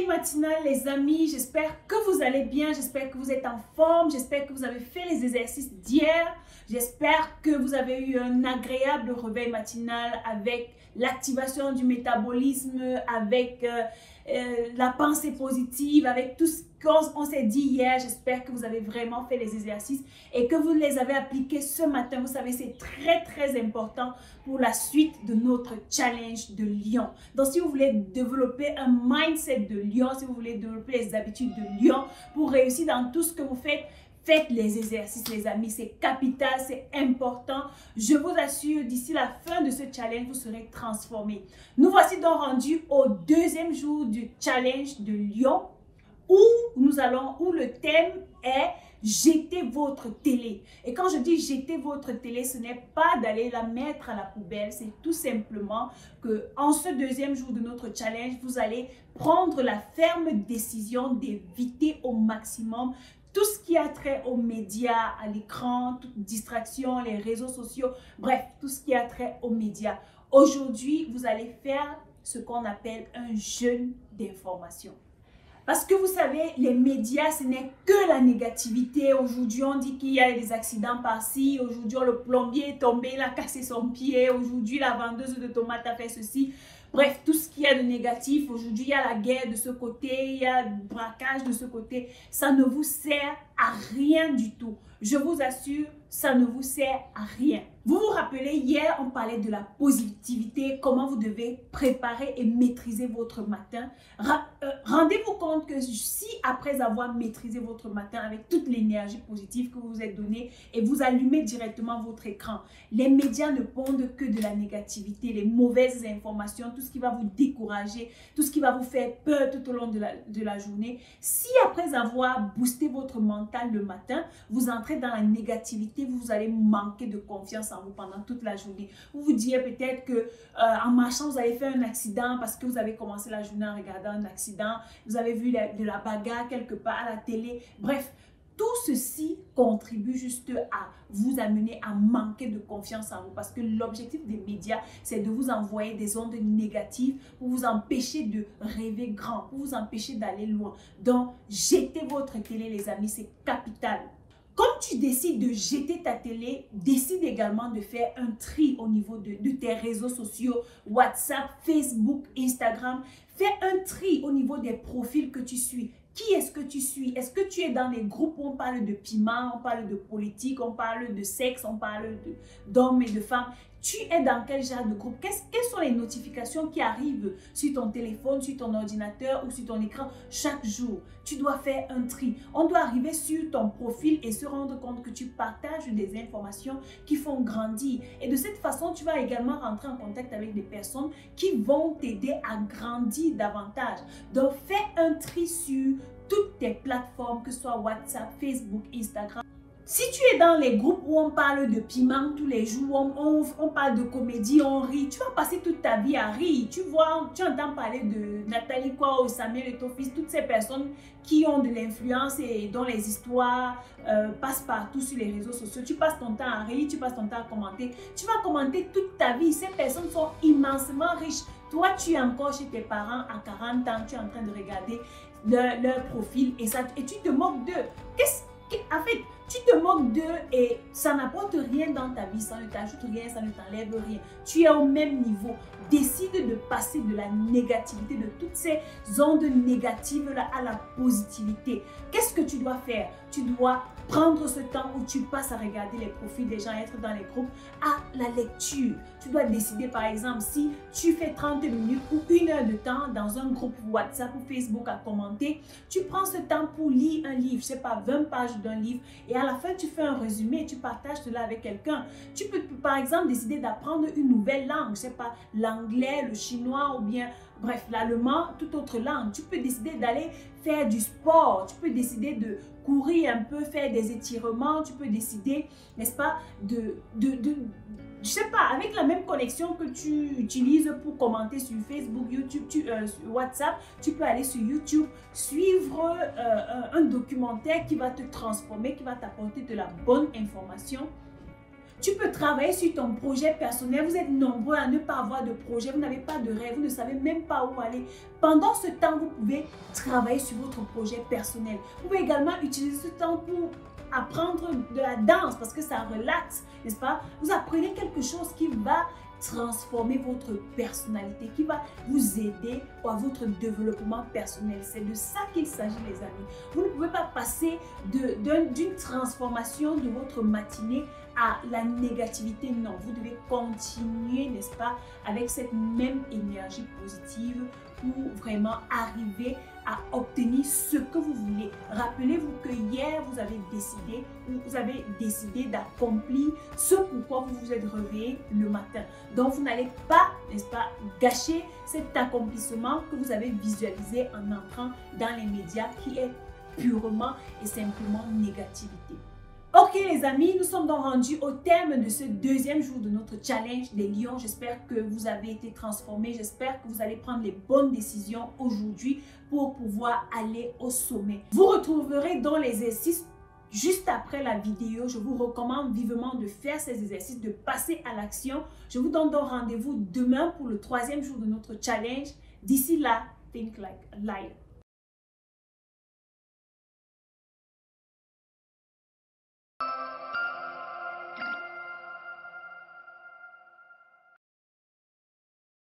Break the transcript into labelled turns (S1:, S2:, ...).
S1: matinal les amis, j'espère que vous allez bien, j'espère que vous êtes en forme, j'espère que vous avez fait les exercices d'hier, j'espère que vous avez eu un agréable réveil matinal avec l'activation du métabolisme, avec la pensée positive, avec tout ce qu'on s'est dit hier. J'espère que vous avez vraiment fait les exercices et que vous les avez appliqués ce matin. Vous savez, c'est très important pour la suite de notre challenge de lion. Donc, si vous voulez développer un mindset de lion, si vous voulez développer les habitudes de lion pour réussir dans tout ce que vous faites, faites les exercices, les amis. C'est capital, c'est important. Je vous assure, d'ici la fin de ce challenge, vous serez transformés. Nous voici donc rendus au deuxième jour du challenge de Lion où le thème est jeter votre télé. Et quand je dis jeter votre télé, ce n'est pas d'aller la mettre à la poubelle. C'est tout simplement que en ce deuxième jour de notre challenge, vous allez prendre la ferme décision d'éviter au maximum tout ce qui a trait aux médias, à l'écran, toute distraction, les réseaux sociaux, bref, tout ce qui a trait aux médias. Aujourd'hui, vous allez faire ce qu'on appelle un jeûne d'information. Parce que vous savez, les médias, ce n'est que la négativité. Aujourd'hui, on dit qu'il y a des accidents par-ci. Aujourd'hui, le plombier est tombé, il a cassé son pied. Aujourd'hui, la vendeuse de tomates a fait ceci. Bref, tout ce qu'il y a de négatif. Aujourd'hui, il y a la guerre de ce côté, il y a le braquage de ce côté. Ça ne vous sert à rien du tout. Je vous assure, ça ne vous sert à rien. Vous vous rappelez, hier, on parlait de la positivité, comment vous devez préparer et maîtriser votre matin. Rendez-vous compte que si après avoir maîtrisé votre matin avec toute l'énergie positive que vous vous êtes donnée et vous allumez directement votre écran, les médias ne pondent que de la négativité, les mauvaises informations, tout ce qui va vous décourager, tout ce qui va vous faire peur tout au long de la journée. Si après avoir boosté votre mental le matin, vous entrez dans la négativité, vous allez manquer de confiance en vous pendant toute la journée. Vous vous direz peut-être que en marchant, vous avez fait un accident parce que vous avez commencé la journée en regardant un accident, vous avez vu de la bagarre quelque part à la télé. Bref, tout ceci contribue juste à vous amener à manquer de confiance en vous parce que l'objectif des médias, c'est de vous envoyer des ondes négatives pour vous empêcher de rêver grand, pour vous empêcher d'aller loin. Donc, jetez votre télé, les amis, c'est capital. Comme tu décides de jeter ta télé, décide également de faire un tri au niveau de tes réseaux sociaux, WhatsApp, Facebook, Instagram. Fais un tri au niveau des profils que tu suis. Qui est-ce que tu suis? Est-ce que tu es dans les groupes où on parle de piment, on parle de politique, on parle de sexe, on parle d'hommes et de femmes? Tu es dans quel genre de groupe? Quelles sont les notifications qui arrivent sur ton téléphone, sur ton ordinateur ou sur ton écran chaque jour? Tu dois faire un tri. On doit arriver sur ton profil et se rendre compte que tu partages des informations qui font grandir. Et de cette façon, tu vas également rentrer en contact avec des personnes qui vont t'aider à grandir davantage. Donc, fais un tri sur toutes tes plateformes, que ce soit WhatsApp, Facebook, Instagram. Si tu es dans les groupes où on parle de piment tous les jours, on parle de comédie, on rit, tu vas passer toute ta vie à rire. Tu vois, tu entends parler de Nathalie Kwa ou Samuel Eto'o-Fils, toutes ces personnes qui ont de l'influence et dont les histoires passent partout sur les réseaux sociaux. Tu passes ton temps à rire, tu passes ton temps à commenter. Tu vas commenter toute ta vie. Ces personnes sont immensément riches. Toi, tu es encore chez tes parents à 40 ans, tu es en train de regarder leur profil et tu te moques d'eux. En fait, tu te moques d'eux et ça n'apporte rien dans ta vie, ça ne t'ajoute rien, ça ne t'enlève rien. Tu es au même niveau. Décide de passer de la négativité, de toutes ces ondes négatives-là à la positivité. Qu'est-ce que tu dois faire? Tu dois prendre ce temps où tu passes à regarder les profils des gens, être dans les groupes, à la lecture. Tu dois décider par exemple si tu fais 30 minutes ou 1 heure de temps dans un groupe WhatsApp ou Facebook à commenter, tu prends ce temps pour lire un livre, je sais pas, 20 pages d'un livre et à la fin tu fais un résumé et tu partages cela avec quelqu'un. Tu peux par exemple décider d'apprendre une nouvelle langue, je sais pas, l'anglais, le chinois ou bien bref, l'allemand, toute autre langue. Tu peux décider d'aller faire du sport, tu peux décider de courir un peu, faire des étirements, tu peux décider, n'est-ce pas, je sais pas, avec la même connexion que tu utilises pour commenter sur Facebook, YouTube, sur WhatsApp, tu peux aller sur YouTube, suivre un documentaire qui va te transformer, qui va t'apporter de la bonne information. Tu peux travailler sur ton projet personnel. Vous êtes nombreux à ne pas avoir de projet, vous n'avez pas de rêve, vous ne savez même pas où aller. Pendant ce temps, vous pouvez travailler sur votre projet personnel. Vous pouvez également utiliser ce temps pour apprendre de la danse parce que ça relaxe, n'est-ce pas? Vous apprenez quelque chose qui va transformer votre personnalité, qui va vous aider à votre développement personnel. C'est de ça qu'il s'agit, les amis. Vous ne pouvez pas passer d'une transformation de votre matinée à la négativité. Non, vous devez continuer, n'est-ce pas, avec cette même énergie positive pour vraiment arriver à obtenir ce que vous voulez. Rappelez-vous que hier, vous avez décidé d'accomplir ce pourquoi vous vous êtes réveillé le matin. Donc, vous n'allez pas, n'est-ce pas, gâcher cet accomplissement que vous avez visualisé en entrant dans les médias qui est purement et simplement négativité. Ok les amis, nous sommes donc rendus au terme de ce deuxième jour de notre challenge des lions. J'espère que vous avez été transformés. J'espère que vous allez prendre les bonnes décisions aujourd'hui pour pouvoir aller au sommet. Vous retrouverez dans les exercices juste après la vidéo. Je vous recommande vivement de faire ces exercices, de passer à l'action. Je vous donne donc rendez-vous demain pour le troisième jour de notre challenge. D'ici là, think like a lion.